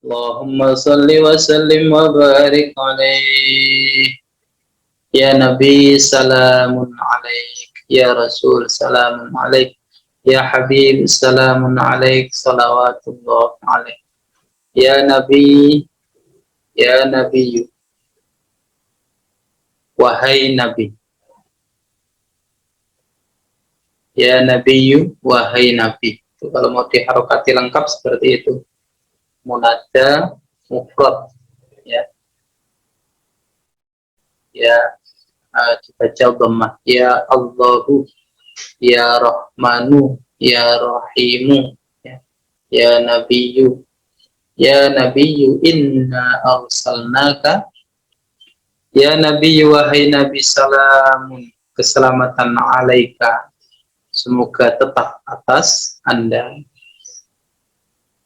Allahumma salli wa sallim wa barik alaih. Ya Nabi salamun alaik. Ya Rasul salamun alaik. Ya Habib salamun alaik. Salawatullah alaik. Ya Nabi, ya Nabi, wahai Nabi. Ya Nabi, wahai Nabi. Itu kalau mau diharokati lengkap seperti itu. Munada mufrad, ya. Ya, dibaca dhammah. Ya Allahu, ya Rahmanu, ya Rahimu, ya, ya Nabiyyu, ya Nabiyyu inna arsalnaka. Ya Nabiyyu, wahai Nabi, salamun, keselamatan alaika, semoga tetap atas Anda.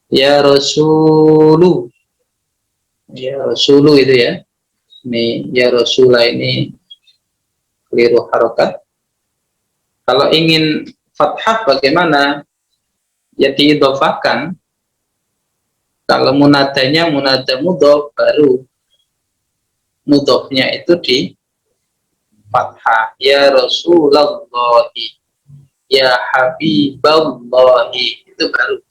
Ya Rasulu, ya Rasulu itu ya. Ini ya Rasulah ini keliru harokat. Kalau ingin fathah bagaimana? Ya diidhofahkan. Kalau munadanya munada mudhof, baru mudhofnya itu di fathah. Ya Rasulullahi, ya Habiballahi, itu baru.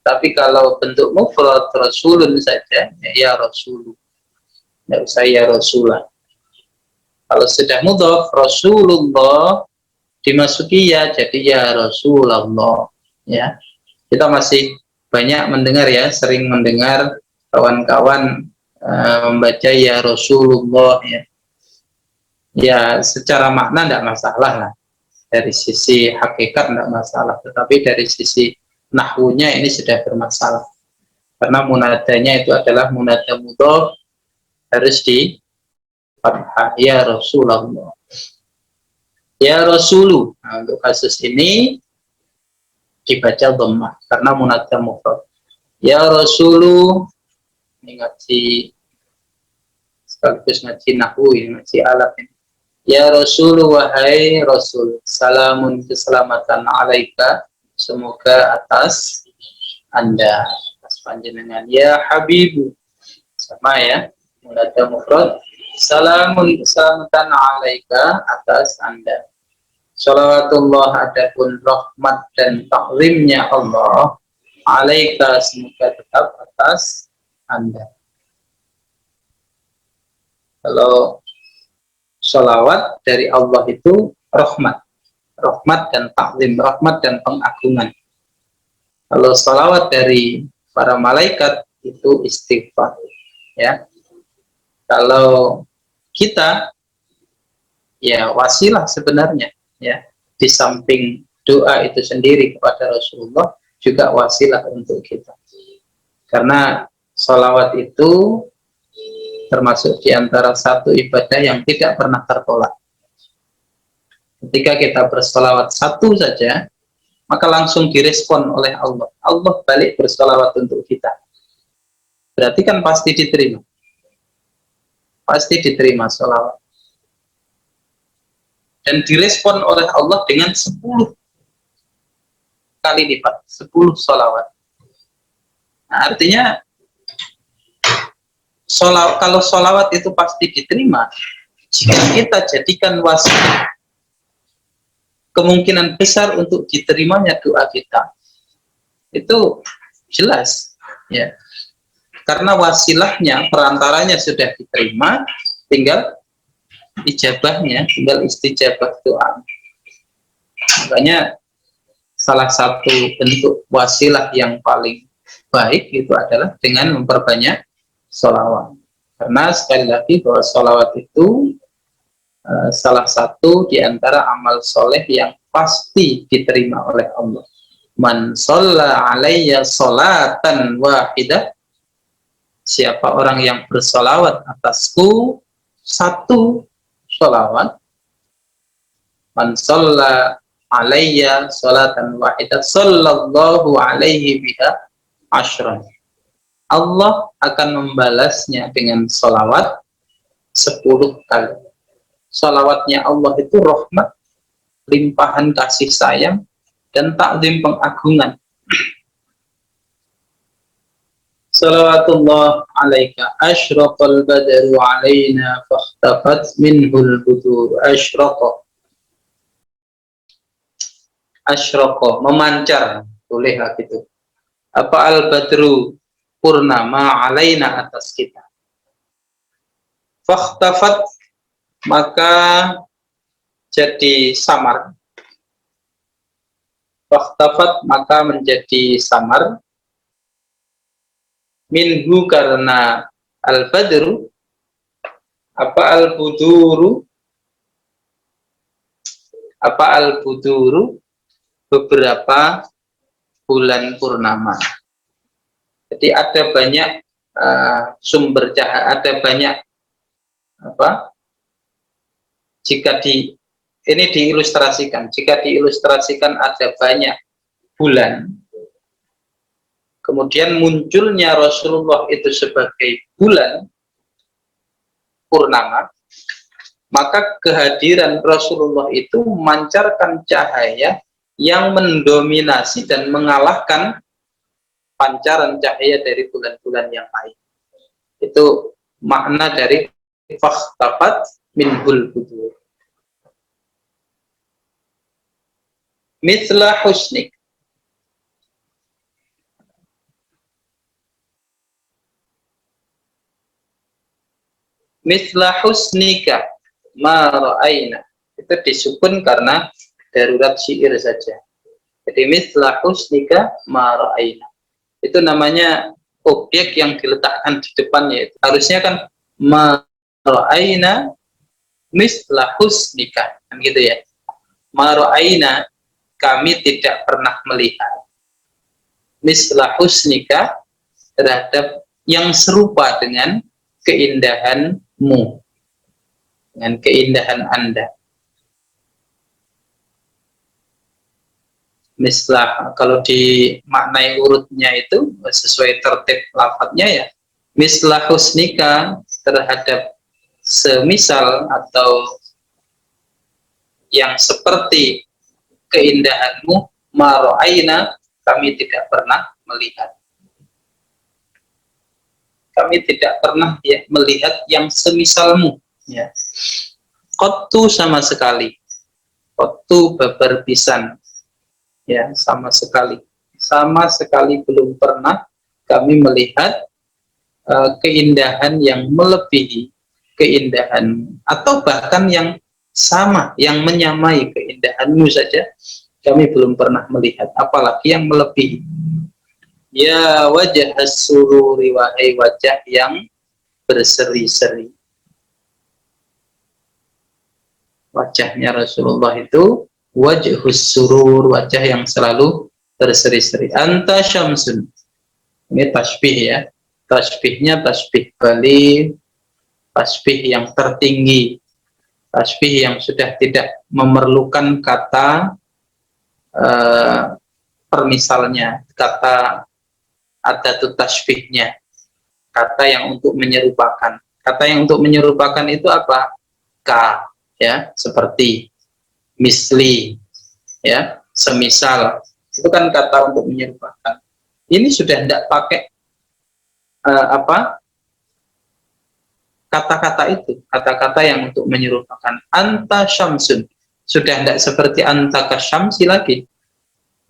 Tapi kalau bentuk mufrad Rasulun saja, ya Rasulu. Tidak usah ya Rasulah. Kalau sudah mudhof Rasulullah dimasuki ya, jadi ya Rasulullah, ya. Kita masih banyak mendengar ya, sering mendengar kawan-kawan membaca ya Rasulullah, ya. Ya secara makna tidak masalah lah, dari sisi hakikat tidak masalah, tetapi dari sisi nahwunya ini sudah bermasalah, karena munadanya itu adalah munada mudhof, harus di fathah, ya Rasulullah, ya Rasulu. Nah, untuk kasus ini dibaca dhammah karena munada mufrad. Ya Rasulu, ini ngaji sekaligus ngaji nahwu, ngaji alat ini. Ya Rasulu, wahai Rasul, salamun, keselamatan alaika, semoga atas Anda, atas panjenengan. Ya Habibu, sama ya, munada mufrad. Salamun, keselamatan alaika, atas Anda. Salawatullah, adapun rahmat dan taklimnya Allah, alaika, semoga tetap atas Anda. Kalau salawat dari Allah itu rahmat, rahmat dan taklim, rahmat dan pengagungan. Kalau salawat dari para malaikat itu istighfar, ya. Kalau kita, ya wasilah sebenarnya, ya, di samping doa itu sendiri kepada Rasulullah, juga wasilah untuk kita, karena salawat itu termasuk di antara satu ibadah yang tidak pernah tertolak. Ketika kita bersalawat satu saja, maka langsung direspon oleh Allah. Allah balik bersalawat untuk kita. Berarti kan pasti diterima. Pasti diterima salawat. Dan direspon oleh Allah dengan 10 kali lipat, 10 salawat. Nah, artinya kalau salawat itu pasti diterima, jika kita jadikan wasilah, kemungkinan besar untuk diterimanya doa kita itu jelas, ya. Karena wasilahnya, perantaranya sudah diterima, tinggal ijabahnya, tinggal istijabah doa. Makanya salah satu bentuk wasilah yang paling baik itu adalah dengan memperbanyak sholawat. Karena sekali lagi bahwa sholawat itu salah satu di antara amal soleh yang pasti diterima oleh Allah. Man sholla alayya sholatan wahidah, siapa orang yang bersolawat atasku satu sholawat, man sholla alayya sholatan wahidah sallallahu alaihi biha ashran, Allah akan membalasnya dengan sholawat 10 kali. Sholawatnya Allah itu rahmat, limpahan kasih sayang, dan takdim pengagungan. Salawatullah alaika asyraqal badru alaina fakhtafat minhul budur. Asyraqa memancar, boleh gitu. Apa al badru, purnama, alaina, atas kita. Fakhtafat, maka jadi samar. Fakhtafat, maka menjadi samar. Minhu, karena al badru, apa al buduru, beberapa bulan purnama. Jadi ada banyak sumber cahaya, ada banyak jika ini diilustrasikan, jika diilustrasikan ada banyak bulan, kemudian munculnya Rasulullah itu sebagai bulan purnama, maka kehadiran Rasulullah itu memancarkan cahaya yang mendominasi dan mengalahkan pancaran cahaya dari bulan-bulan yang lain. Itu makna dari fakhtafat minhul budur. Mithla husnik, mithla husnika ma ra'aina, itu disukun karena darurat syair saja. Jadi mithla husnika ma ra'aina, itu namanya objek yang diletakkan di depannya. Harusnya kan ma ra'aina mithla husnika, kan gitu ya. Ma ra'aina, kami tidak pernah melihat, mithla husnika, terhadap yang serupa dengan keindahanmu, dengan keindahan Anda. Mislah, kalau dimaknai urutnya itu sesuai tertib lafadznya ya, mislah husnika, terhadap semisal atau yang seperti keindahanmu, maro'aina, kami tidak pernah melihat. Kami tidak pernah melihat yang semisalmu. Ya. Qattu, sama sekali. Qattu babar pisan. Ya, sama sekali belum pernah kami melihat keindahan yang melebihi keindahan, atau bahkan yang sama, yang menyamai keindahanmu saja kami belum pernah melihat, apalagi yang melebihi. Ya wajah as-sururi, wahai wajah yang berseri-seri. Wajahnya Rasulullah itu wajhus surur, wajah yang selalu berseri-seri. Anta syamsun, ini tasbih ya, tasbihnya tasbih bali, tasbih yang tertinggi, tasbih yang sudah tidak memerlukan kata permisalnya, kata adatut tasbihnya, kata yang untuk menyerupakan. Kata yang untuk menyerupakan itu apa? Ka, ya, seperti, misli, ya, semisal, itu kan kata untuk menyerupakan. Ini sudah tidak pakai kata-kata itu, kata-kata yang untuk menyerupakan. Anta syamsun, sudah tidak seperti anta kasyamsi lagi,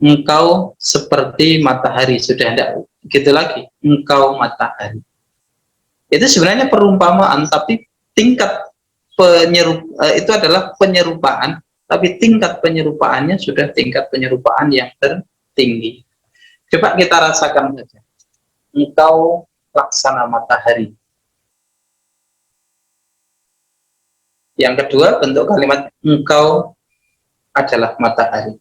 engkau seperti matahari, sudah tidak gitu lagi, engkau matahari. Itu sebenarnya perumpamaan, tapi tingkat itu adalah penyerupaan, tapi tingkat penyerupaannya sudah tingkat penyerupaan yang tertinggi. Coba kita rasakan saja. Engkau laksana matahari. Yang kedua, bentuk kalimat engkau adalah matahari.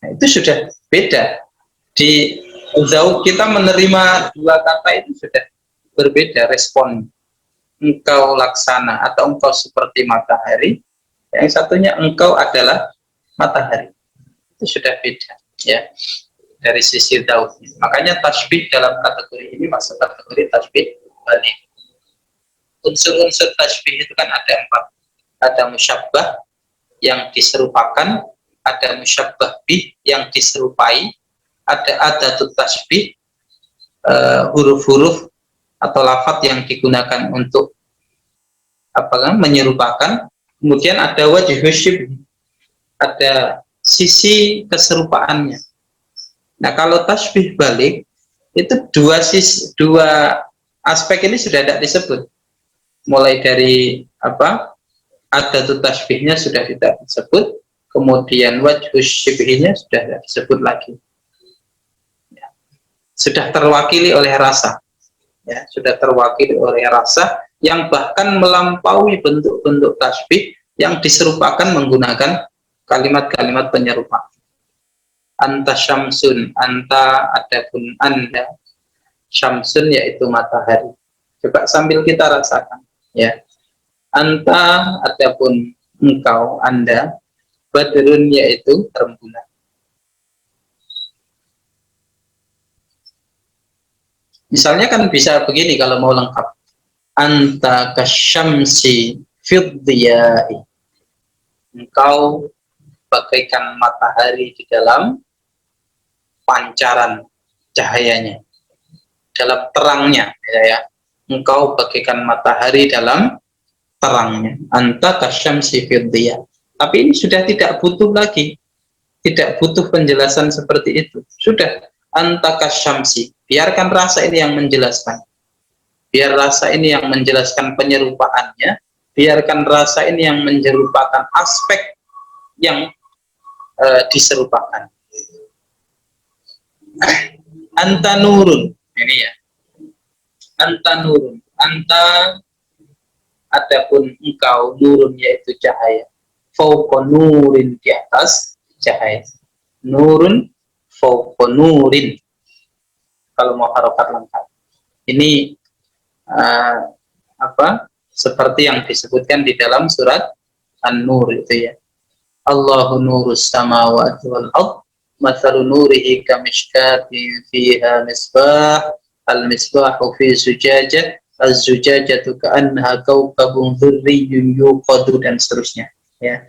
Nah, itu sudah beda. Di Zaud kita menerima dua kata itu sudah berbeda respon. Engkau laksana atau engkau seperti matahari, yang satunya engkau adalah matahari. Itu sudah beda ya dari sisi Zaud. Makanya tasbih dalam kategori ini masuk kategori tasbih bali. Unsur-unsur tasbih itu kan ada 4. Ada musyabbah yang diserupakan, ada musyabbah bih yang diserupai, ada adatut tasbih, huruf-huruf atau lafaz yang digunakan untuk menyerupakan. Kemudian ada wajhu syibh, ada sisi keserupaannya. Nah, kalau tasbih balik itu dua aspek ini sudah tidak disebut. Mulai dari adatut tasbihnya sudah tidak disebut, kemudian wajhu syibhnya sudah tidak disebut lagi. Ya. Sudah terwakili oleh rasa. Ya, sudah terwakili oleh rasa yang bahkan melampaui bentuk-bentuk tasbih yang diserupakan menggunakan kalimat-kalimat penyerupa. Anta syamsun, anta adapun anda. Syamsun yaitu matahari. Coba sambil kita rasakan, ya. Anta adapun engkau, anda. Badrun yaitu rembulan. Misalnya kan bisa begini kalau mau lengkap. Anta kasyamsi fiddiyai. Engkau bagaikan matahari di dalam pancaran cahayanya, dalam terangnya, ya. Engkau bagaikan matahari dalam terangnya. Anta kasyamsi fiddiyai. Tapi ini sudah tidak butuh lagi, tidak butuh penjelasan seperti itu. Sudah anta kasyamsi. Biarkan rasa ini yang menjelaskan. Biar rasa ini yang menjelaskan penyerupaannya. Biarkan rasa ini yang menyerupakan aspek yang diserupakan. Anta nurun. Ini ya. Anta nurun. Anta adapun engkau, nurun yaitu cahaya. Fauqa nurin, di atas cahaya. Nurun fauqa nurin. Kalau mau harokat lengkap. Ini seperti yang disebutkan di dalam surat An-Nur itu, ya. Allahu nurus samawati wal ardh, mathalu nurihi kamishkatin fiha misbah, al-misbahu fi zujajah, az-zujajatu ka'annaha kawkabun dzurriyyun yuqadu, dan seterusnya, ya.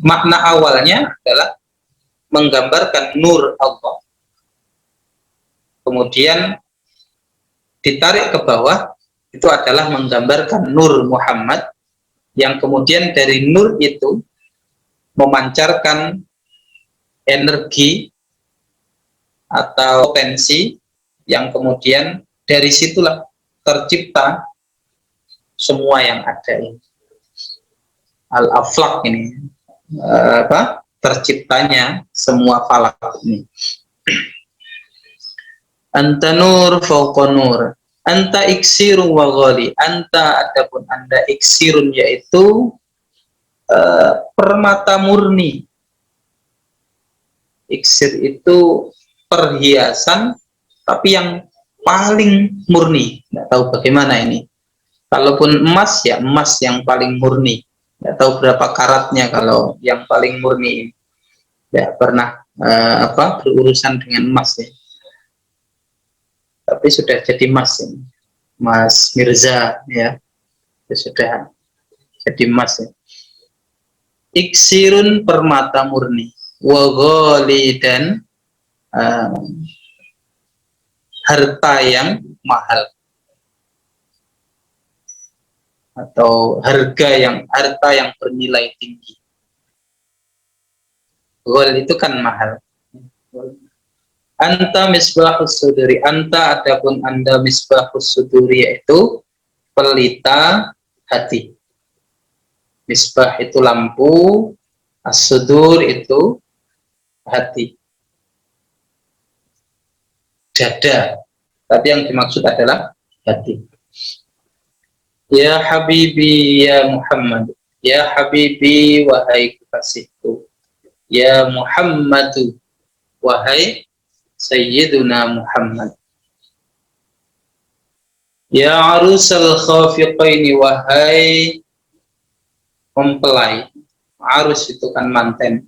Makna awalnya adalah menggambarkan nur Allah, kemudian ditarik ke bawah, itu adalah menggambarkan nur Muhammad, yang kemudian dari nur itu memancarkan energi atau potensi yang kemudian dari situlah tercipta semua yang ada ini. Al-aflaq ini, terciptanya semua falak ini. Anta nur fauqa nur, anta iksirun wa ghali. Anta adapun anda, iksirun yaitu permata murni. Iksir itu perhiasan tapi yang paling murni. Nggak tahu bagaimana ini. Kalaupun emas, ya emas yang paling murni. Nggak tahu berapa karatnya kalau yang paling murni. Nggak pernah berurusan dengan emas, ya. Tapi sudah jadi emas, ya. Mas Mirza, ya, sudah jadi emas, ya. Iksirun permata murni, wa ghali, dan harta yang mahal atau harta yang bernilai tinggi. Ghal itu kan mahal. Anta misbahus suduri, anta adapun anda misbahus suduri yaitu pelita hati. Misbah itu lampu, as-sudur itu hati, dada, tapi yang dimaksud adalah hati. Ya Habibi ya Muhammad, ya Habibi wahai kekasihku, ya Muhammadu wahai Sayyiduna Muhammad, ya arusal khafiqaini wahai mempelai. Arus itu kan manten.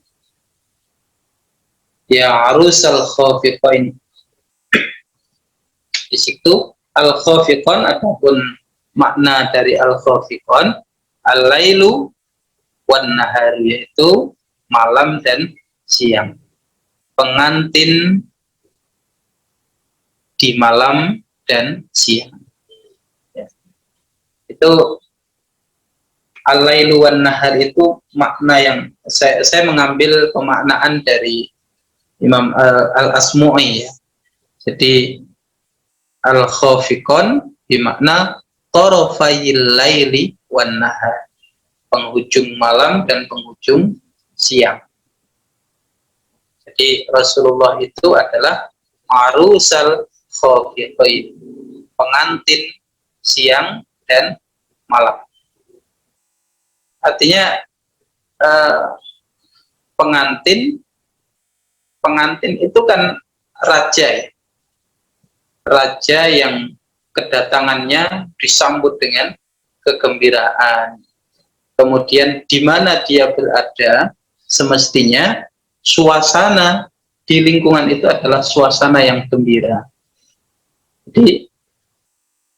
Ya arusal khafiqaini. Di situ al-khafiqan ataupun makna dari al-khafiqan al-lailu wan nahar, yaitu malam dan siang. Pengantin di malam dan siang. Ya. Itu al-lailu wan nahar itu makna yang saya mengambil pemaknaan dari Imam Al-Asmu'i ya. Jadi al-khafiqon bermakna tarafayil laili wan nahar, penghujung malam dan penghujung siang. Jadi Rasulullah itu adalah arusal khafiqain, pengantin siang dan malam. Artinya pengantin itu kan raja ya. Raja yang kedatangannya disambut dengan kegembiraan. Kemudian di mana dia berada, semestinya suasana di lingkungan itu adalah suasana yang gembira. Jadi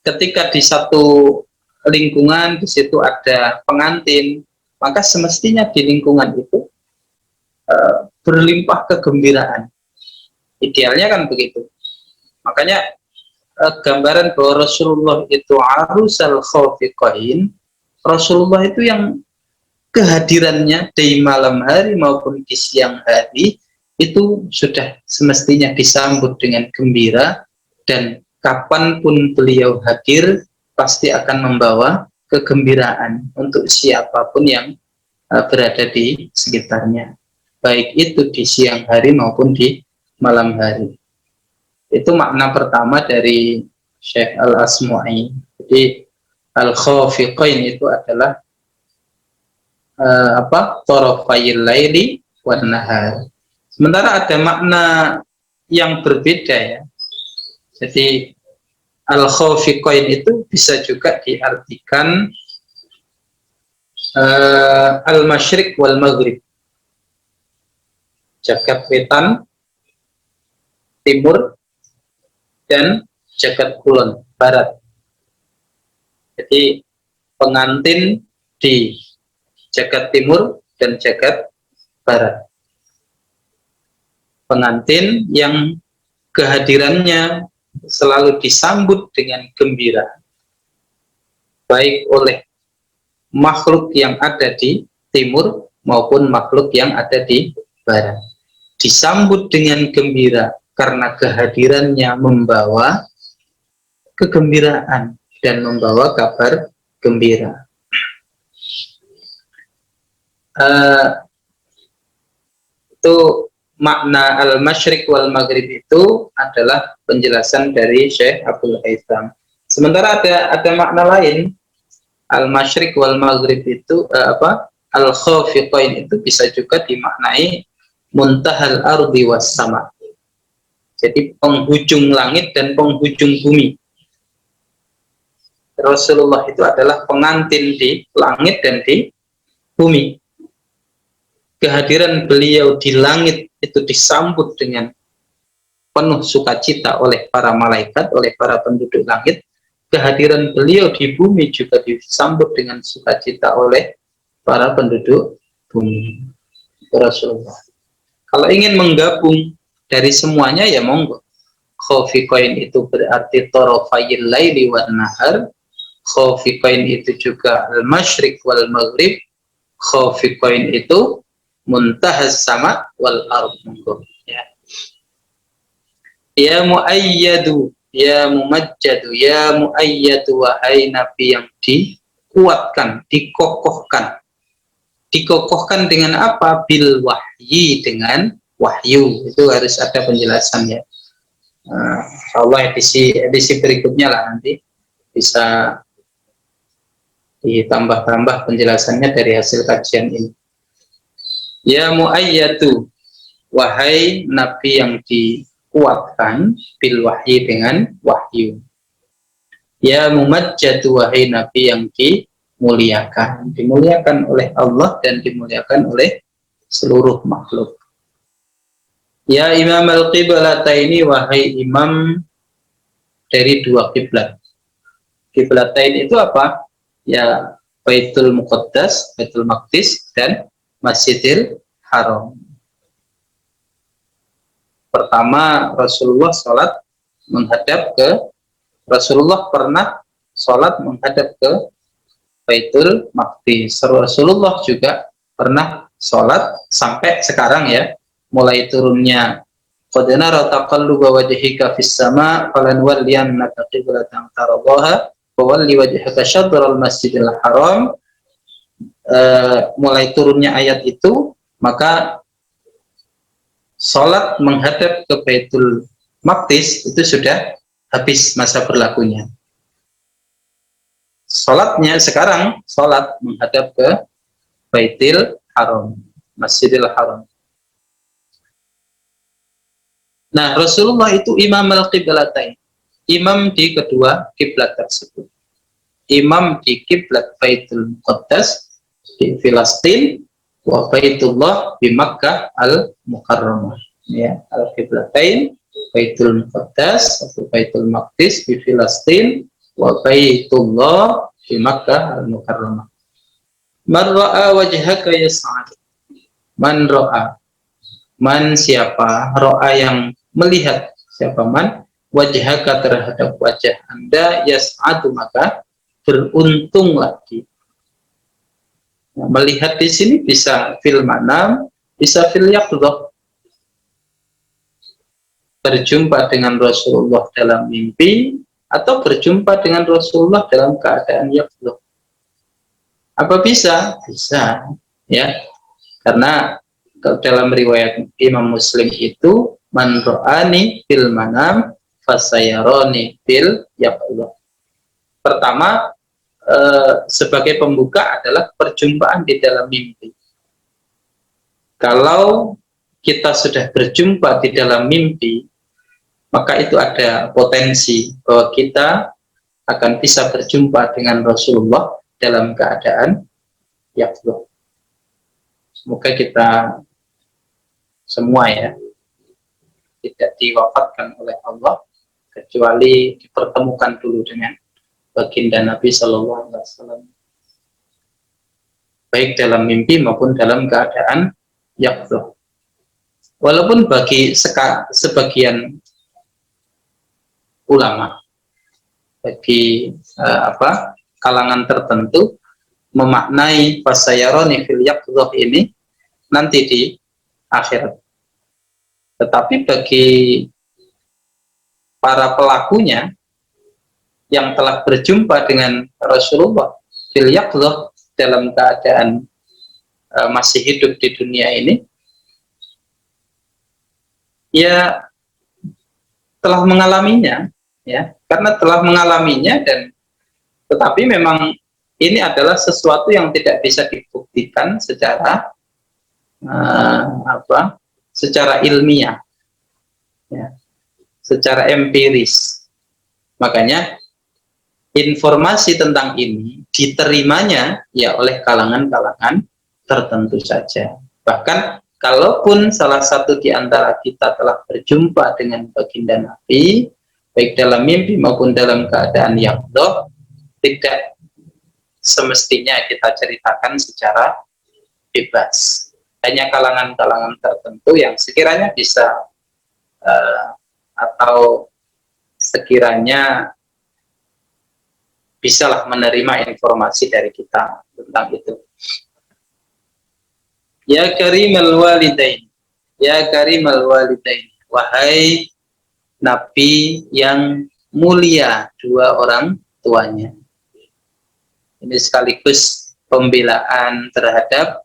ketika di satu lingkungan di situ ada pengantin, maka semestinya di lingkungan itu berlimpah kegembiraan. Idealnya kan begitu. Makanya gambaran bahwa Rasulullah itu arusal khafiqain, Rasulullah itu yang kehadirannya di malam hari maupun di siang hari itu sudah semestinya disambut dengan gembira, dan kapanpun beliau hadir pasti akan membawa kegembiraan untuk siapapun yang berada di sekitarnya, baik itu di siang hari maupun di malam hari. Itu makna pertama dari Syekh Al-Asmu'i. Jadi al-khafiqain itu adalah tarafayil laili wan nahar. Sementara ada makna yang berbeda ya. Jadi al-khafiqain itu bisa juga diartikan al-masyriq wal maghrib, jagat wetan, timur, dan jagat kulon, barat. Jadi pengantin di jagat timur dan jagat barat. Pengantin yang kehadirannya selalu disambut dengan gembira, baik oleh makhluk yang ada di timur maupun makhluk yang ada di barat. Disambut dengan gembira karena kehadirannya membawa kegembiraan dan membawa kabar gembira. Itu makna al-masyriq wal maghrib itu adalah penjelasan dari Syekh Abdul Haytham. Sementara ada makna lain, al-masyriq wal maghrib itu al-khafiqain itu bisa juga dimaknai muntahal ardi was sama. Jadi penghujung langit dan penghujung bumi. Rasulullah itu adalah pengantin di langit dan di bumi. Kehadiran beliau di langit itu disambut dengan penuh sukacita oleh para malaikat, oleh para penduduk langit. Kehadiran beliau di bumi juga disambut dengan sukacita oleh para penduduk bumi. Rasulullah. Kalau ingin menggabung dari semuanya ya monggo. Khafiqain itu berarti tarafayil laili wan nahar. Khafiqain itu juga al-masyriq wal maghrib. Khafiqain itu muntahas sama wal ard. Ya. Ya muayyadu, ya mumajjadu, ya muayyadu, wahai nabi yang dikuatkan, dikokohkan. Dikokohkan dengan apa? Bil wahyi, dengan wahyu. Itu harus ada penjelasan ya. Insyaallah edisi berikutnya lah nanti bisa ditambah-tambah penjelasannya dari hasil kajian ini. Ya muayyatu, wahai nabi yang dikuatkan, bil wahyi, dengan wahyu. Ya mumajjadu, wahai nabi yang dimuliakan oleh Allah dan dimuliakan oleh seluruh makhluk. Ya imam al-qiblataini, wahai imam dari dua kiblat. Kiblatain itu apa? Ya Baitul Muqaddas, Baitul Maqdis, dan Masjidil Haram. Pertama Rasulullah sholat menghadap ke Rasulullah pernah sholat menghadap ke Baitul Maqdis. Rasulullah juga pernah sholat sampai sekarang ya, mulai turunnya qad nara taqalluba wajhika fis sama' falanwalliyannaka qiblatan tardaha fawalli wajhaka syatral masjidil haram. Mulai turunnya ayat itu, maka sholat menghadap ke Baitul Maqdis itu sudah habis masa berlakunya. Sholatnya sekarang, sholat menghadap ke Baitul Haram, Masjidil Haram. Nah, Rasulullah itu imam al-qiblatain, imam di kedua kiblat tersebut. Imam di kiblat Baitul Muqaddas di Filastin, wa Baitullah di Makkah al-Mukarramah. Ya, al-qiblatain, Baitul Muqaddas atau Baitul Maqdis di Filastin, wa Baitullah di Makkah al-Mukarramah. Man ra'a wajhaka yas'ad. Man ra'a. Man siapa? Ra'a yang melihat. Siapa man? Wajhaka terhadap wajah Anda yas'adu maka beruntung lagi. Nah, melihat di sini bisa fil manam, bisa fil yaqdzah. Berjumpa dengan Rasulullah dalam mimpi atau berjumpa dengan Rasulullah dalam keadaan yaqdzah. Apa bisa? Bisa, ya. Karena dalam riwayat Imam Muslim itu man ra'ani fil manam fasayarani fil yaqdzah. Pertama, sebagai pembuka adalah perjumpaan di dalam mimpi. Kalau kita sudah berjumpa di dalam mimpi, maka itu ada potensi bahwa kita akan bisa berjumpa dengan Rasulullah dalam keadaan yaqdzah. Semoga kita semua ya tidak diwafatkan oleh Allah kecuali dipertemukan dulu dengan baginda Nabi Sallallahu Alaihi Wasallam, baik dalam mimpi maupun dalam keadaan yaqdzah. Walaupun bagi sebagian ulama, bagi kalangan tertentu memaknai fasayaroni fil yaqdzah ini nanti di akhirat. Tetapi bagi para pelakunya yang telah berjumpa dengan Rasulullah fil yaqdzah dalam keadaan masih hidup di dunia ini, ya telah mengalaminya, ya, karena telah mengalaminya. Dan tetapi memang ini adalah sesuatu yang tidak bisa dibuktikan secara secara ilmiah, ya, secara empiris. Makanya informasi tentang ini diterimanya ya oleh kalangan-kalangan tertentu saja. Bahkan kalaupun salah satu di antara kita telah berjumpa dengan baginda Nabi, baik dalam mimpi maupun dalam keadaan yaqdzah, tidak semestinya kita ceritakan secara bebas. Hanya kalangan-kalangan tertentu yang sekiranya bisa atau sekiranya bisalah menerima informasi dari kita tentang itu. Ya karimal walidain, ya karimal walidain, wahai Nabi yang mulia dua orang tuanya. Ini sekaligus pembelaan terhadap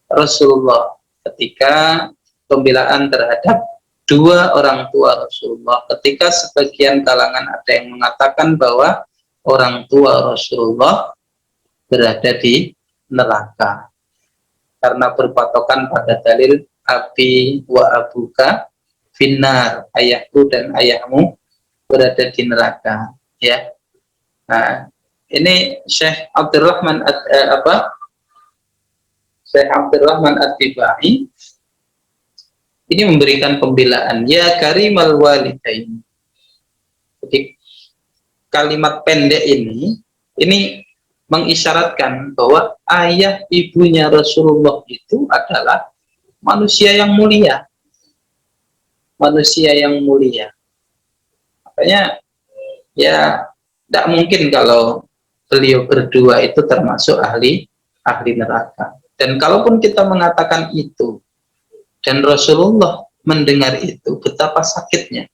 Rasulullah, ketika pembelaan terhadap dua orang tua Rasulullah, ketika sebagian kalangan ada yang mengatakan bahwa orang tua Rasulullah berada di neraka karena berpatokan pada dalil abi wa abuka finnar, ayahku dan ayahmu berada di neraka, ya. Nah, ini Syekh Abdurrahman Syekh Abdurrahman At-Tibai ini memberikan pembelaan, ya karimal walidain. Jadi kalimat pendek ini mengisyaratkan bahwa ayah ibunya Rasulullah itu adalah manusia yang mulia. Manusia yang mulia. Makanya ya tidak mungkin kalau beliau berdua itu termasuk ahli neraka. Dan kalaupun kita mengatakan itu dan Rasulullah mendengar itu, betapa sakitnya,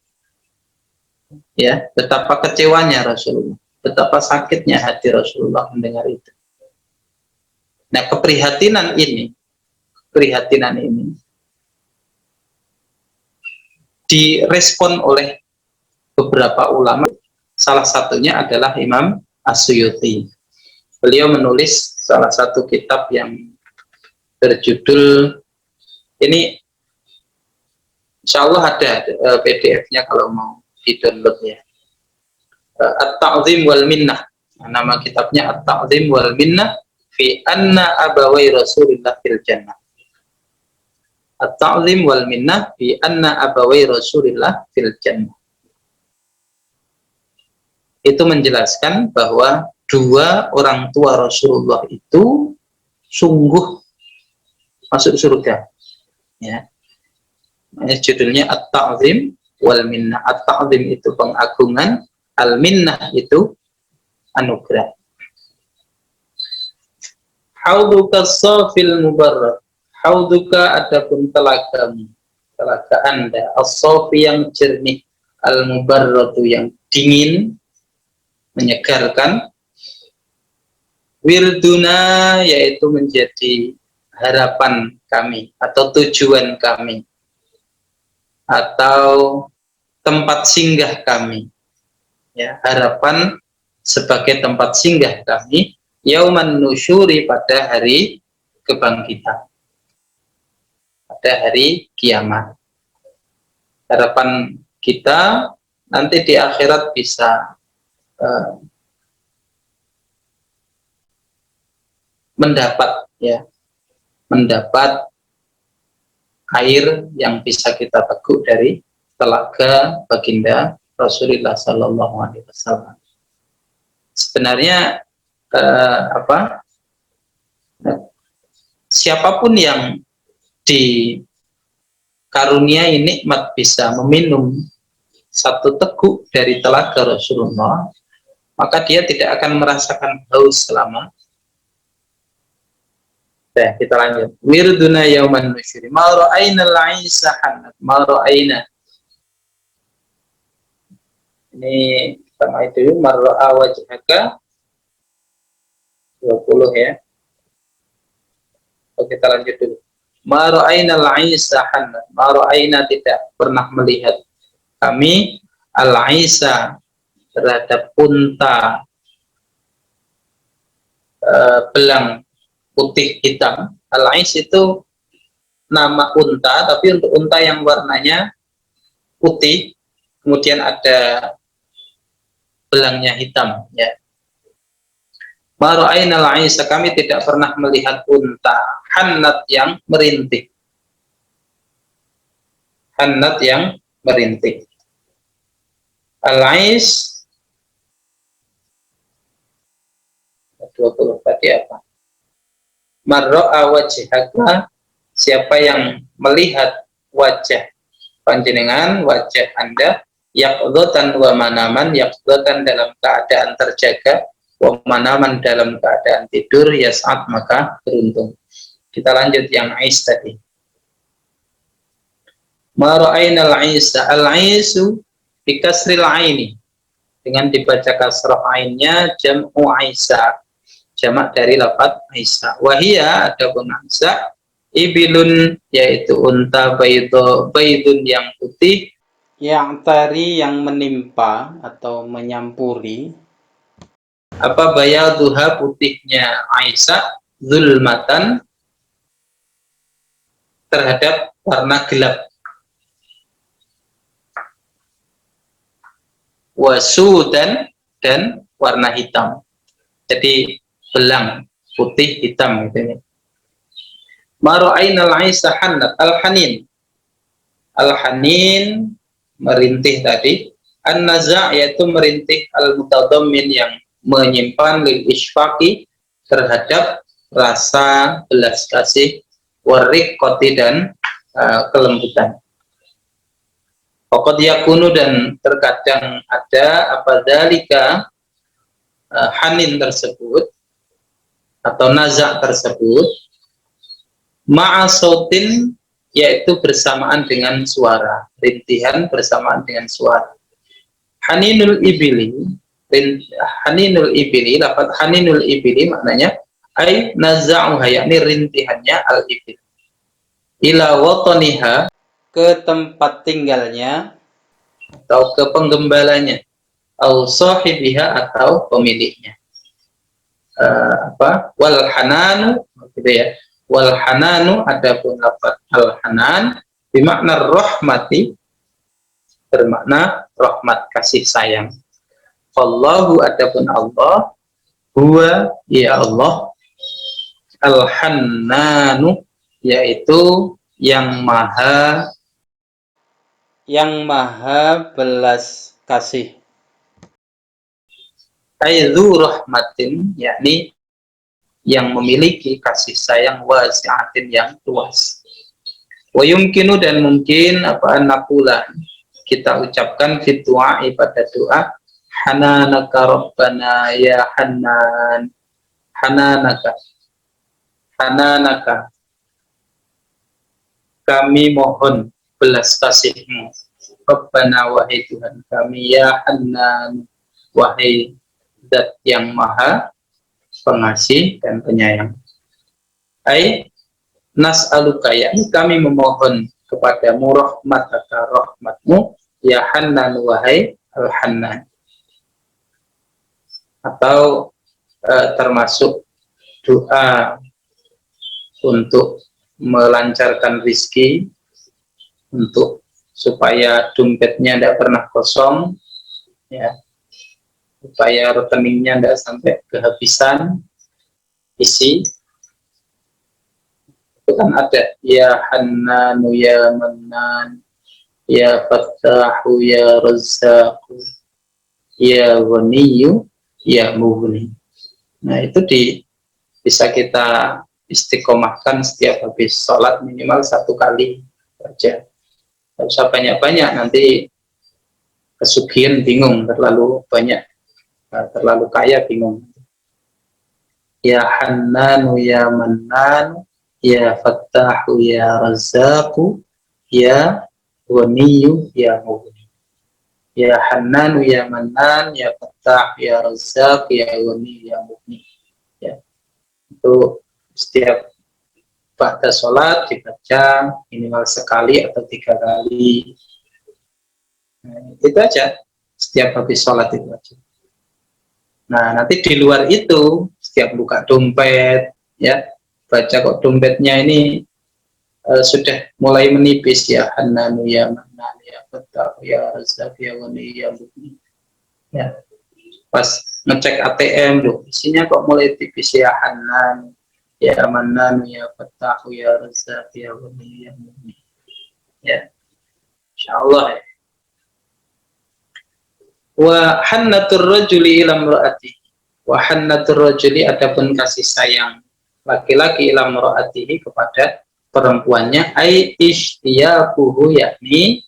ya, betapa kecewanya Rasulullah, betapa sakitnya hati Rasulullah mendengar itu. Nah, keprihatinan ini direspon oleh beberapa ulama. Salah satunya adalah Imam As-Suyuti. Beliau menulis salah satu kitab yang berjudul, ini insya Allah ada PDF-nya kalau mau di-download ya, At-Ta'zim wal Minnah. Nama kitabnya At-Ta'zim wal Minnah fi anna abawai Rasulillah fil jannah. At-Ta'zim wal Minnah fi anna abawai Rasulillah fil jannah. Itu menjelaskan bahwa dua orang tua Rasulullah itu sungguh masuk surga. Ya. Judulnya At-Ta'zim wal Minnah. At-Ta'zim itu pengagungan, Al-Minnah itu anugerah. Hauduka safil mubarrak. Hauduka adapun telagamu, telaga Anda, as-safi yang jernih, al-mubarratu yang dingin, menyegarkan, wirduna yaitu menjadi harapan kami atau tujuan kami atau tempat singgah kami, ya, harapan sebagai tempat singgah kami yauman nusyuri, pada hari kebangkitan, pada hari kiamat. Harapan kita nanti di akhirat bisa mendapat air yang bisa kita teguk dari telaga baginda Rasulullah Sallallahu Alaihi Wasallam. Sebenarnya siapapun yang dikaruniai nikmat bisa meminum satu teguk dari telaga Rasulullah, maka dia tidak akan merasakan haus selama. Nah, kita lanjut. Wirduna yauman nusyuri ma ra'ayna al-'aisa hanat ma ra'ayna. Ini sama itu ma ra'a wajhaka 20 ya. Oke, kita lanjut dulu. Ma ra'ayna al-'aisa hanat. Ma ra'ayna, tidak pernah melihat kami al-'aisa terhadap unta belang putih hitam. Al-ais itu nama unta, tapi untuk unta yang warnanya putih, kemudian ada belangnya hitam, ya. Ma ra'ayna al-aisa, kami tidak pernah melihat unta hannat yang merintih. Hannat yang merintih. Al-ais 20 tadi apa? Marra'a wajhaka, siapa yang melihat wajah panjenengan, wajah Anda, yaqdatan wa manaman, yaqdatan dalam keadaan terjaga, wa manaman dalam keadaan tidur, ya saat maka beruntung. Kita lanjut yang ais tadi. Ma ra'ayna al-aisa, al-aisu bikasril aini, dengan dibaca kasrah ainnya, jam'u aisa, jamak dari lafaz Aisyah. Wahia, adapun Aisyah, ibilun yaitu unta, baydun yang putih, yang tari yang menimpa atau menyampuri, apa bayaduha putihnya Aisyah, zulmatan terhadap warna gelap, wasudan dan warna hitam. Jadi belang putih hitam gitu ya. Mara'ainal aisa hannat, al-hanin. Al-hanin merintih tadi, an-naza' yaitu merintih, al-mutadammin yang menyimpan, lil isfaqi terhadap rasa belas kasih, wariqqati dan kelembutan. Faqad yakunu, dan terkadang ada apa dzalika hanin tersebut atau nazak tersebut ma'a sautin, yaitu bersamaan dengan suara, rintihan bersamaan dengan suara. Haninul ibili, haninul ibili, lafaz haninul ibili maknanya ai naza'uha, yakni rintihannya al ibil, ila wataniha, ke tempat tinggalnya atau ke penggembalanya, au sahibiha, atau pemiliknya. Wal hananu, gitu ya. Wal hananu, adapun lafaz al hanan bermakna rahmati, bermakna rahmat, kasih sayang. Allahu, adapun Allah, huwa, ya Allah, al hannanu, yaitu yang maha belas kasih. Aidzu rahmatin, yakni yang memiliki kasih sayang, wasi'atin, yang luas. Wa yumkinu, dan mungkin nakula, kita ucapkan fi du'a, pada doa, hananaka rabbana ya hannan, hananaka, hananaka, kami mohon belas kasihmu, rabbana, wahai Tuhan kami, ya hannan, wahai zat yang maha pengasih dan penyayang. Ai nas'aluka, yakni kami memohon kepadamu, rahmataka, rahmatmu, ya hannan, wahai al hannan. Atau termasuk doa untuk melancarkan rizki, untuk supaya dompetnya tidak pernah kosong, ya, supaya rekeningnya tidak sampai kehabisan isi. Itu kan ada ya Hannanu ya Mannan, ya Fattahu ya Razzaqu, ya Ghaniyyu ya Mughni. Nah, itu bisa kita istiqomahkan setiap habis sholat minimal 1 kali saja. Tidak usah banyak-banyak, nanti kesugihan bingung, terlalu banyak, terlalu kaya bingung. Ya Hannanu ya Mannan, ya Fattahu ya Razzaqu, ya Ghaniyyu ya Mughni. Ya Hannanu ya Mannan, ya Fattah, ya Razzaq, ya Ghani, ya Mughni. Ya. Itu setiap pada sholat dibaca minimal 1 kali atau 3 kali. Nah, itu aja. Setiap habis sholat itu aja. Nah, nanti di luar itu, setiap buka dompet, ya, baca kok dompetnya ini sudah mulai menipis, ya Hannanu ya Mannan, ya Fattah, ya Razzaq, ya Ghani, ya Mughni. Ya, pas ngecek ATM, loh, isinya kok mulai tipis, ya Hannan, ya Mannan, ya Fattah, ya Razzaq, ya Ghani, ya Mughni. Ya, insyaallah. Ya. Wa hannatur rajuli ila imraatihi, wa hannatur rajuli, adapun kasih sayang laki-laki ila imraatihi, kepada perempuannya, ai ishtiyaquhu, yakni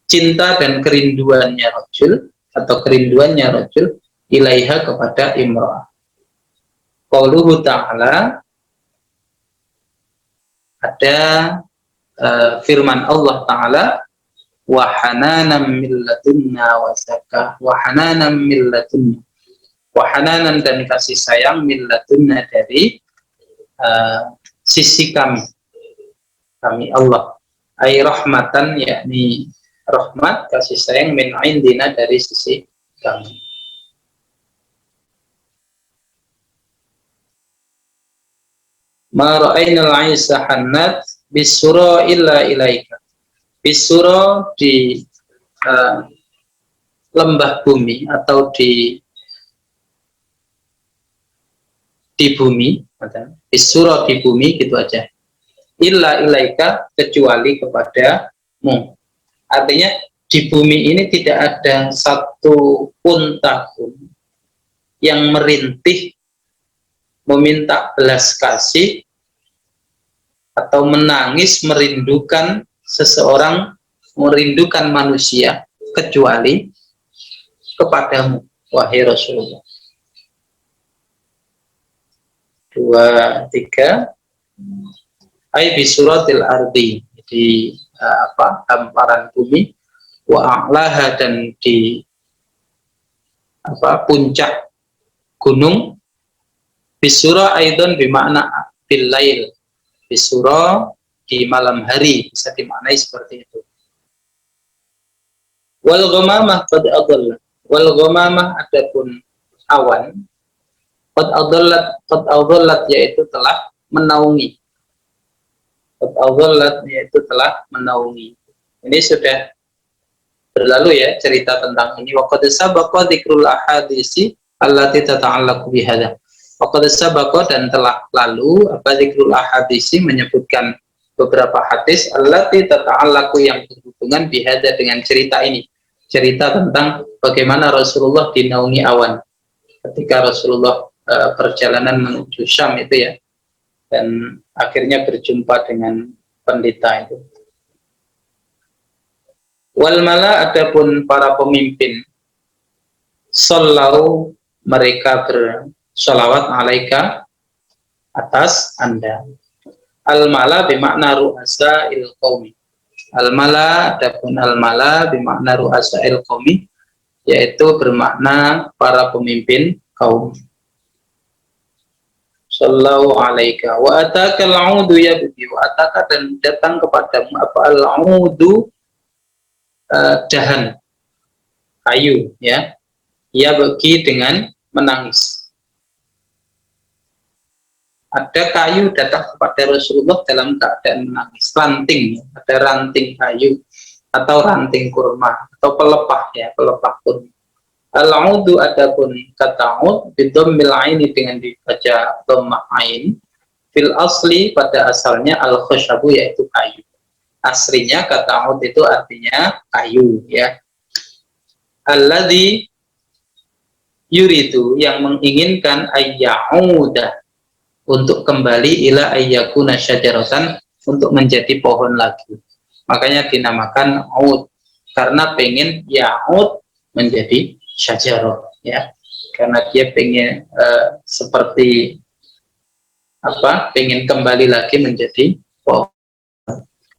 cinta dan kerinduannya rajul, atau kerinduannya rajul, ilaiha, kepada imra'ah. Qauluhu ta'ala, ada firman Allah Ta'ala, wa hananan min ladunna wa zakah, wa hananan min ladunna, wa hananan, dan kasih sayang, min ladunna, dari sisi kami Allah, ai rahmatan, yakni rahmat, kasih sayang, min indina, dari sisi kami. Ma ra'ainal 'aisa hannat bisura illa ilaika. Bisura, di lembah bumi, atau di bumi, bisura, di bumi, gitu aja. Illa ilaika, kecuali kepadamu. Artinya di bumi ini tidak ada satu unta pun yang merintih meminta belas kasih atau menangis merindukan seseorang, merindukan manusia kecuali kepadamu, wahai Rasulullah. 2, 3. Ai bi suratil ardi, di hamparan bumi, wa a'laha, dan di puncak gunung, bisura aidon bimakna bilail, bisura di malam hari, bisa dimaknai seperti itu. Wal ghamamah qad adallat, wal ghamamah adapun awan, qad adallat yaitu telah menaungi, qad adallat yaitu telah menaungi. Ini sudah berlalu ya cerita tentang ini. Wa qad sabaqa dzikrul ahaditsi allati tata'allaqu bihadza. Wa qad sabaqa, dan telah lalu dzikrul ahaditsi, menyebutkan beberapa hadis allati tata'allaqu, yang berhubungan bihadza, dengan cerita ini. Cerita tentang bagaimana Rasulullah dinaungi awan ketika Rasulullah perjalanan menuju Syam itu ya, dan akhirnya berjumpa dengan pendeta itu. Wal mala, adapun para pemimpin, sallau, mereka bersolawat alaika, atas Anda. Al mala bimakna ru'asa il qaumi. Al mala, adapun al mala bimakna ru'asa il qaumi, yaitu bermakna para pemimpin kaum. Sallallahu alaika wa ataka al-audu ya bibi, wa ataka, dan datang kepadamu al-audu, dahan kayu ya, ia bagi dengan menangis. Ada kayu datang kepada Rasulullah dalam keadaan menangis, ranting, ada ranting kayu atau ranting kurma atau pelepah ya, pelepah kurma. Al-audu, adapun kata aud bidhammil aini, dengan dibaca dhammah ain, fil asli, pada asalnya al-khashabu, yaitu kayu. Aslinya kata aud itu artinya kayu ya. Alladzi yuridu, yang menginginkan, ayyauda, untuk kembali, ila ayyakuna syajaratan, untuk menjadi pohon lagi. Makanya dinamakan aud, karena pengen yaud menjadi syajarah ya, karena dia pengen seperti pengen kembali lagi menjadi pohon.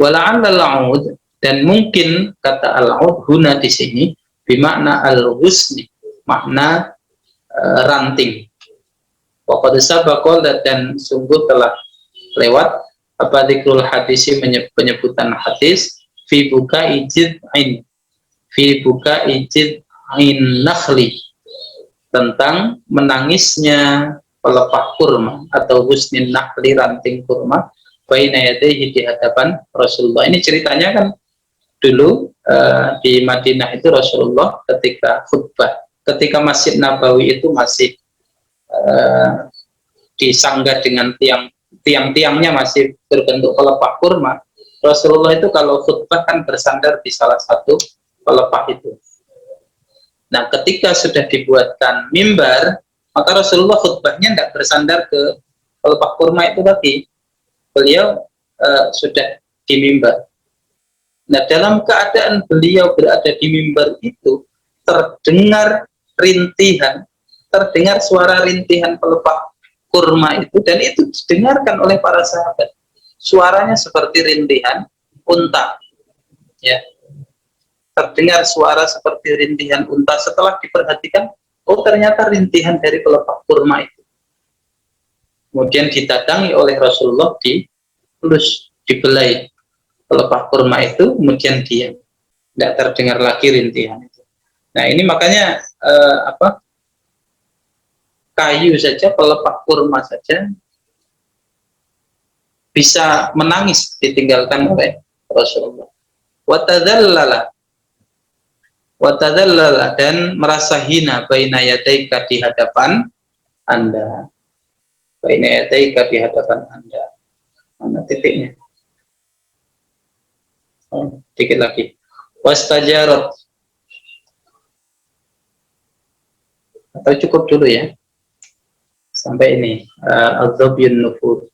Wala'alla al-aud, dan mungkin kata al-aud huna di sini bimakna al-ghusni, makna ranting. Wa qad sabaqa, dan sungguh telah lewat dzikrul hadisi, penyebutan hadis, fi buka ijid'in, fi buka ijid'in nakhli, tentang menangisnya pelepah kurma atau husnin nakhli, ranting kurma, baina yadayhi, di hadapan Rasulullah. Ini ceritanya kan dulu di Madinah itu Rasulullah ketika khutbah, ketika Masjid Nabawi itu masih disanggah dengan tiang-tiangnya masih berbentuk pelepah kurma. Rasulullah itu kalau khutbah kan bersandar di salah satu pelepah itu. Nah, ketika sudah dibuatkan mimbar, maka Rasulullah khutbahnya tidak bersandar ke pelepah kurma itu lagi. Beliau sudah di mimbar. Nah, dalam keadaan beliau berada di mimbar itu, terdengar rintihan, terdengar suara rintihan pelepah kurma itu, dan itu didengarkan oleh para sahabat. Suaranya seperti rintihan unta. Ya. Terdengar suara seperti rintihan unta. Setelah diperhatikan, oh ternyata rintihan dari pelepah kurma itu. Kemudian didatangi oleh Rasulullah, dibelai pelepah kurma itu, kemudian diam, tidak terdengar lagi rintihan itu. Nah, ini makanya kayu saja, pelepah kurma saja bisa menangis ditinggalkan oleh Rasulullah. Watadzallala, dan merasa hina, baina yadaika, di hadapan Anda. Baina yadaika, di hadapan Anda. Mana titiknya? Oh, dikit lagi. Wastajarat, atau cukup dulu ya sampai ini al-dhabyun nufur.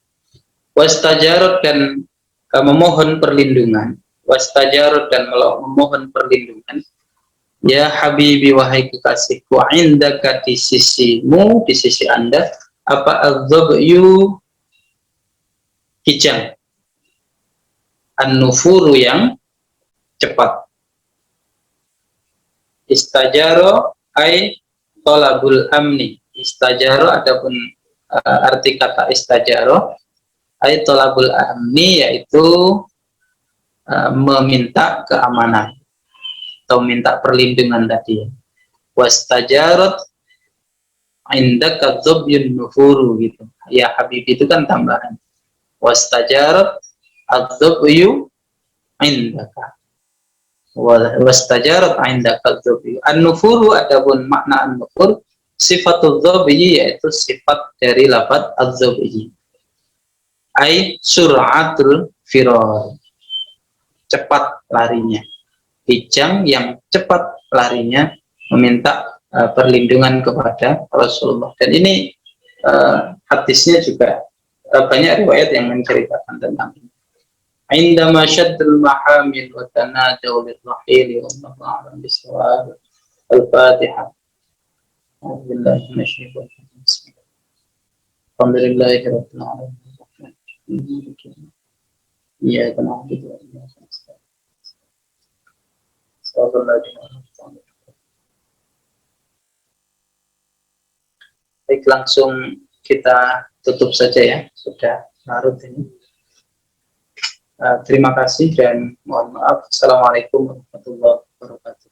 Wastajarot dan memohon perlindungan. Wastajarot dan memohon perlindungan. Ya Habibi, wahai kekasihku, indaka di sisimu, di sisi Anda, apa adzabyu, kijang, an-nufuru yang cepat. Istajaro ay tolabul amni. Istajaro adapun arti kata istajaro ay tolabul amni, yaitu meminta keamanan atau minta perlindungan tadi. Wastajarot indaka dzabyun nufuru gitu. Ya Habib itu kan tambahan. Wastajarot adzabyu indaka. Wastajarot indaka dzabyu. An-nufuru adapun makna an-nufur sifatul dzabyi, yaitu sifat dari lafaz adzabyi. Ai sur'atul firar. Cepat larinya. Kijang yang cepat larinya meminta perlindungan kepada Rasulullah. Dan ini hadisnya juga banyak riwayat yang menceritakan tentang ini. Indama syaddul mahamil wa tanadaw lirrahili wallahu a'lam bissawab. Al-Fatihah. A'udzubillahi minasyaitonir rajim. Alhamdulillahi rabbil alamin. Iyyaka na'budu wa iyyaka nasta'in. Baik, langsung kita tutup saja ya, sudah larut ini. Terima kasih dan mohon maaf. Assalamualaikum warahmatullahi wabarakatuh.